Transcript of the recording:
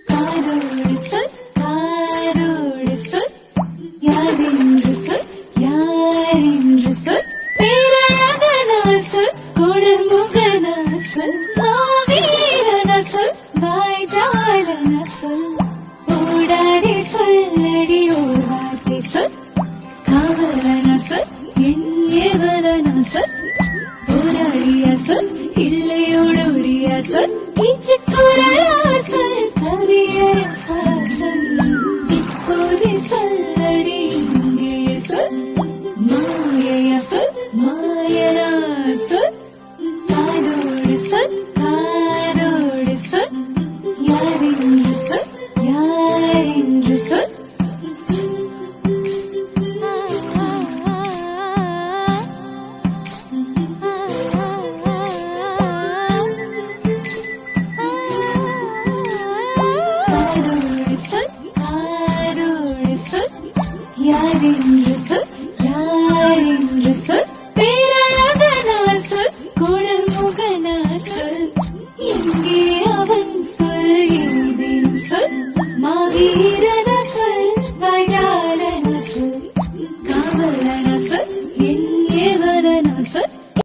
காதோடு சொல் காதோடு சொல் யாரென்று சொல் யாரென்று சொல் பேரழகனா சொல் குணமுகனா சொல் மாவீரனா சொல் வாய்ஜாலனா சொல் ஓடாதே சொல்லடி ஓர் வார்த்தை சொல் காவலனா சொல் என் ஏவலனா சொல் போராடியா சொல் இல்லையோடுடியா சொல் இச்சுக்குரலா சொல் கவியரசா சொல் இப்போதே சொல்லடி இங்கே சொல் மாயையா சொல் மாயனா சொல் காதோடு சொல் காதோடு சொல் யாரென்று சொல் யாரென்று சொல் காதோடு சொல் காதோடு சொல் யாரென்று சொல் யாரென்று சொல் பேரழகனா சொல் குணமுகனா சொல் எங்கே அவன் சொல் ஏதேனும் சொல் மாவீர